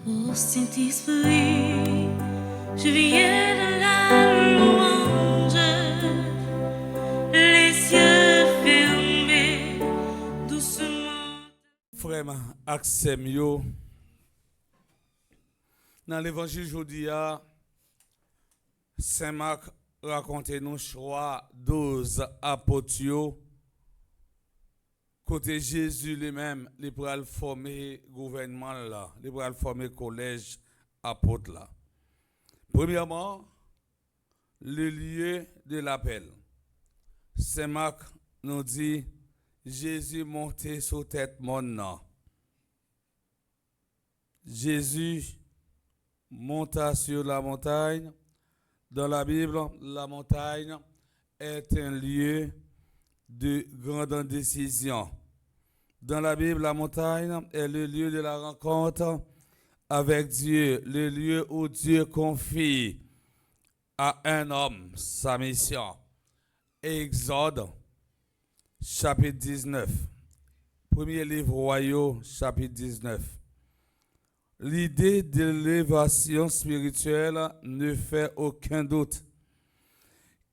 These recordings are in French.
Ô Saint-Esprit, je viens de la louange, les yeux fermés, doucement. Frère Axem yo, dans l'évangile aujourd'hui, Saint Marc raconte nous choix 12 apôtres côté Jésus lui-même, il pourra former gouvernement là, il pourra former collège apôtre là. Premièrement, le lieu de l'appel. Saint Marc nous dit Jésus monté sur tête monde. Jésus monta sur la montagne. Dans la Bible, la montagne est un lieu de grande décision. Dans la Bible, la montagne est le lieu de la rencontre avec Dieu, le lieu où Dieu confie à un homme sa mission. Exode, chapitre 19. Premier livre royaux, chapitre 19. L'idée de l'élévation spirituelle ne fait aucun doute.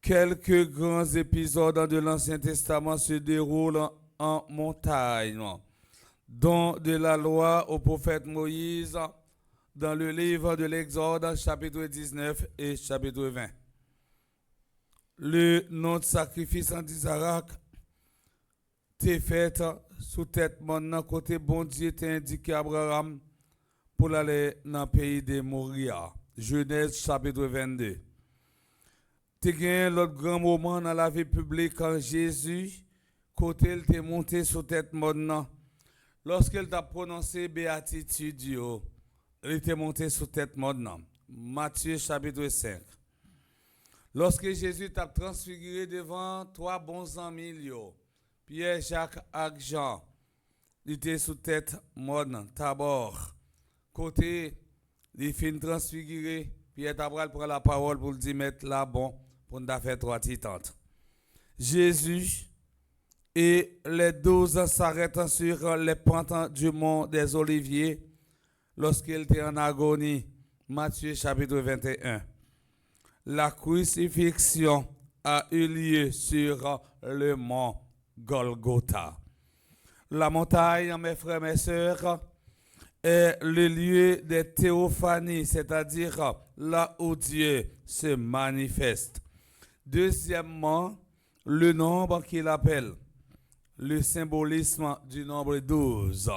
Quelques grands épisodes de l'Ancien Testament se déroulent en montagne, dont de la loi au prophète Moïse, dans le livre de l'Exode, chapitre 19 et chapitre 20. Le nom de sacrifice en Isaac t'est fait sous tête mon côté bon Dieu t'a indiqué à Abraham pour aller dans le pays de Moria. Genèse chapitre 22. Tu as l'autre grand moment dans la vie publique quand Jésus, côté il t'est monté sous tête mon. Lorsqu'il t'a prononcé béatitude, il était monté sous tête mon. Matthieu chapitre 5. Lorsque Jésus t'a transfiguré devant trois bons amis, Pierre, Jacques et Jean, il était sous tête mon, Tabor. Côté, il fin transfiguré, Pierre Tabral prend la parole pour dire mettre là bon pour nous faire trois titantes. Jésus et les 12 s'arrêtent sur les pentes du mont des Oliviers lorsqu'il était en agonie. Matthieu chapitre 21. La crucifixion a eu lieu sur le mont Golgotha. La montagne, mes frères, mes sœurs, est le lieu des théophanies, c'est-à-dire là où Dieu se manifeste. Deuxièmement, le nombre qu'il appelle, le symbolisme du nombre 12.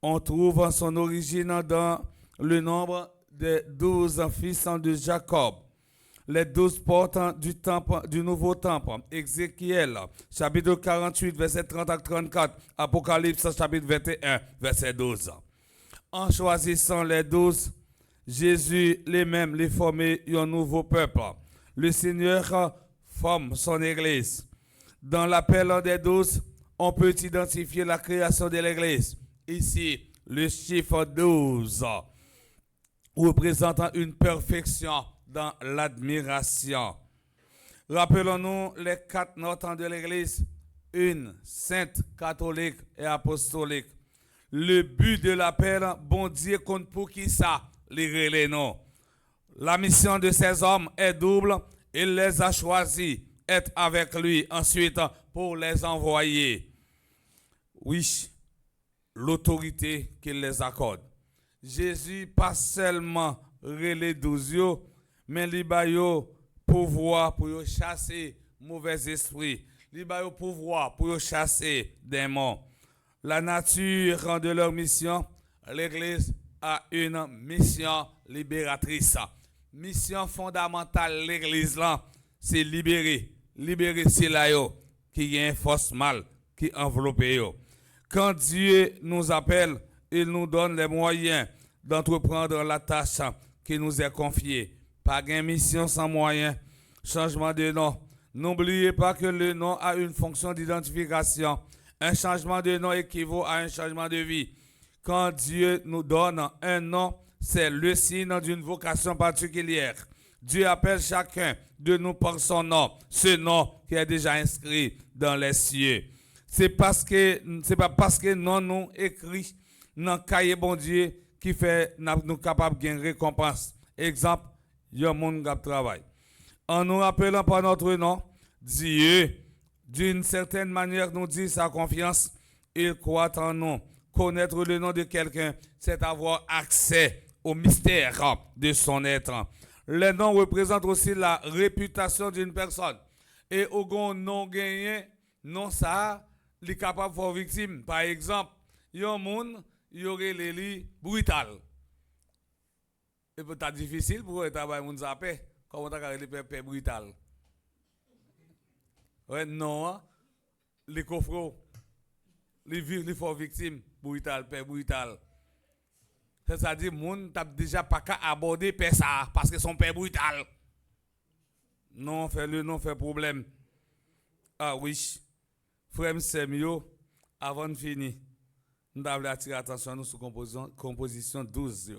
On trouve son origine dans le nombre des 12 fils de Jacob. Les 12 portes du temple, du nouveau temple. Ézéchiel, chapitre 48, verset 30 à 34. Apocalypse, chapitre 21, verset 12. En choisissant les 12, Jésus lui-même les formé un nouveau peuple. Le Seigneur forme son Église. Dans l'appel des 12, on peut identifier la création de l'Église. Ici, le chiffre 12 représentant une perfection dans l'admiration. Rappelons-nous les 4 notes de l'Église, une, sainte, catholique et apostolique. Le but de l'appel, bon Dieu compte pour qui ça, les noms. La mission de ces hommes est double, il les a choisis, être avec lui ensuite pour les envoyer. Oui, l'autorité qu'il les accorde. Jésus pas seulement relais 12, mais il a pouvoir pour chasser mauvais esprits. Il a pouvoir pour chasser démons. La nature de leur mission, l'Église a une mission libératrice. Mission fondamentale de l'Église, c'est libérer. Libérer c'est là qui a une force mal qui enveloppe. Quand Dieu nous appelle, il nous donne les moyens d'entreprendre la tâche qui nous est confiée. Pas de mission sans moyens. Changement de nom. N'oubliez pas que le nom a une fonction d'identification. Un changement de nom équivaut à un changement de vie. Quand Dieu nous donne un nom, c'est le signe d'une vocation particulière. Dieu appelle chacun de nous par son nom, ce nom qui est déjà inscrit dans les cieux. C'est pas parce que non nous écrit dans le cahier bon Dieu qui fait nous capables de gagner récompense. Exemple, il y a un monde qui travaille. En nous rappelant par notre nom, Dieu, d'une certaine manière, nous dit sa confiance. Il croit en nous. Connaître le nom de quelqu'un, c'est avoir accès au mystère de son être. Le nom représente aussi la réputation d'une personne. Et au grand non gagné, non ça, il est capable de faire victime. Par exemple, il y a un monde, il y aurait les lits brutal. Et peut-être difficile pour être travailler moun zapé. Comment tu as les pépé brutal? Ouais, non, les coffres, les fort victimes, brutal, père brutal. C'est-à-dire, moun t'a déjà pas qu'à aborder père ça, parce que son père brutal. Non, fait-le, non, fait problème. Ah oui, frère Semio, avant de finir, nous devons attirer l'attention nous sur composition 12.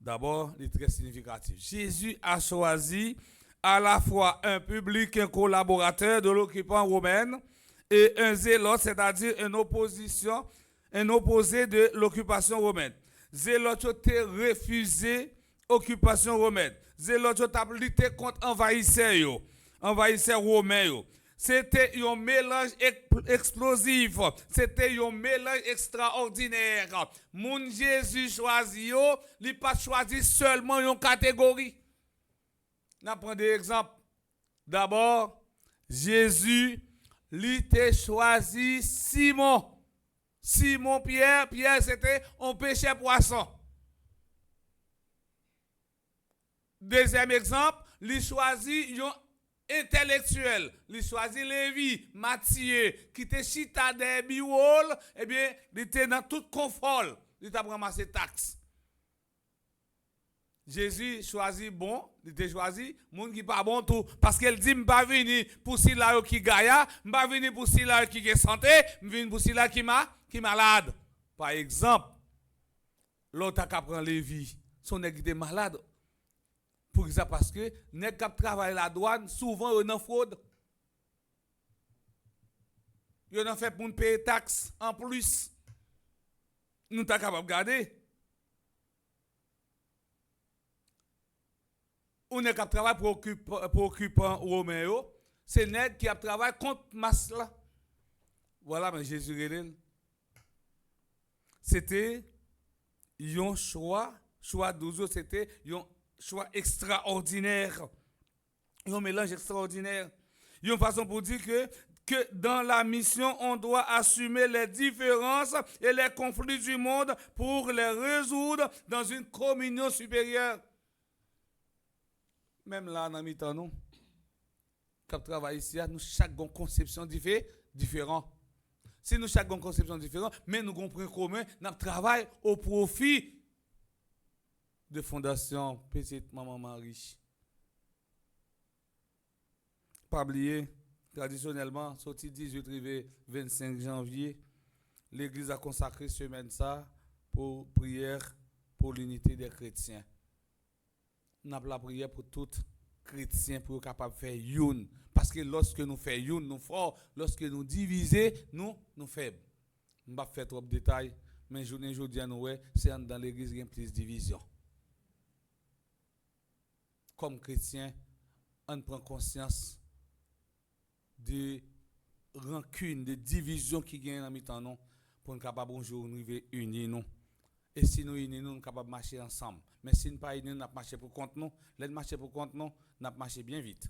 D'abord, il est très significatif. Jésus a choisi à la fois un public, un collaborateur de l'occupant romain et un zélote, c'est-à-dire un opposé de l'occupation romaine. Zélote a refusé l'occupation romaine. Zélote a lutté contre envahisseurs romains. C'était un mélange explosif. C'était un mélange extraordinaire. Mon Jésus choisi, il n'a pas choisi seulement une catégorie. On prend des exemples. D'abord, Jésus, il a choisi Simon. Simon Pierre, c'était un pêcheur poisson. Deuxième exemple, il choisit un intellectuel. Il choisit Lévi, Matthieu, qui était chita des biwol, eh bien, il était dans tout confort. Il a ramassé taxes. Jésus choisit bon, il était choisi monde qui pas bon tout parce qu'elle dit m'pas venir pour si là qui gaïa, m'pas venir pour si là qui est santé, m'venir pour si là qui malade. Par exemple, l'autre a prend Lévi, son nèg était malade. Pour ça parce que nèg qui travaille la douane souvent ils en fraude. Ils en fait pour nous payer taxes en plus. Nous t'as capable garder. On est qui travaille pour occupant romain, c'est nèg qui a travaillé contre masse là. Voilà, mais Jésus c'était un choix 12, c'était un choix extraordinaire. Un mélange extraordinaire. Une façon pour dire que dans la mission, on doit assumer les différences et les conflits du monde pour les résoudre dans une communion supérieure. Même là, dans mi-temps, nous, quand on travaille ici, nous chaque conception différente. Si nous chaque conception différente, mais nous avons un point commun, nous travaillons au profit de Fondation Petite Maman Marie. Pas oublier, traditionnellement, sorti 18 25 janvier, l'Église a consacré semaine ça pour prière pour l'unité des chrétiens. Nous avons la prière pour tout chrétien pour être capable de faire une. Parce que lorsque nous faisons une, nous forts. Lorsque nous divisons, nous faibles. Je ne vais pas faire trop de détails, mais journée aujourd'hui, c'est dans l'église qu'il y a plus de division. Comme chrétien, on prend conscience de rancune, de division qui gagne dans le temps pour nous capable bonjour nous unis nous. Et si nous unis nous sommes capables de marcher ensemble. Mais si nous ne sommes pas unis, nous marcher pour compte nous. Là marcher pour compte nous, nous marcher bien vite.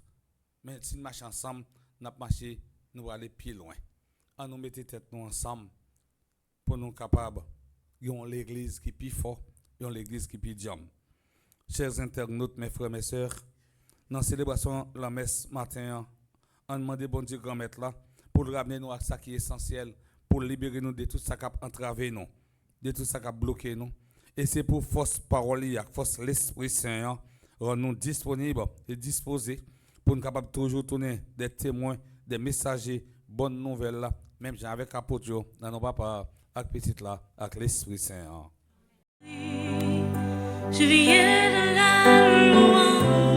Mais si nous marchons ensemble, nous marcher, nous allons aller plus loin. On nous mettre tête nous ensemble pour nous capables de l'église qui est plus fort, et l'église qui est plus diam. Chers internautes, mes frères, mes sœurs, dans la célébration de la messe matin, on demande bon Dieu grand maître là pour ramener nous à ce qui est essentiel, pour libérer nous de tout ça qui a entravé nous, de tout ça qui a bloqué nous. Et c'est pour force parole, force l'Esprit Saint, rendre nous disponibles et disposés pour nous capables toujours tourner des témoins, des messagers, bonnes nouvelles là, même avec apôtre, dans nos papas, avec petit là, avec l'Esprit Saint. Je viens de la louange.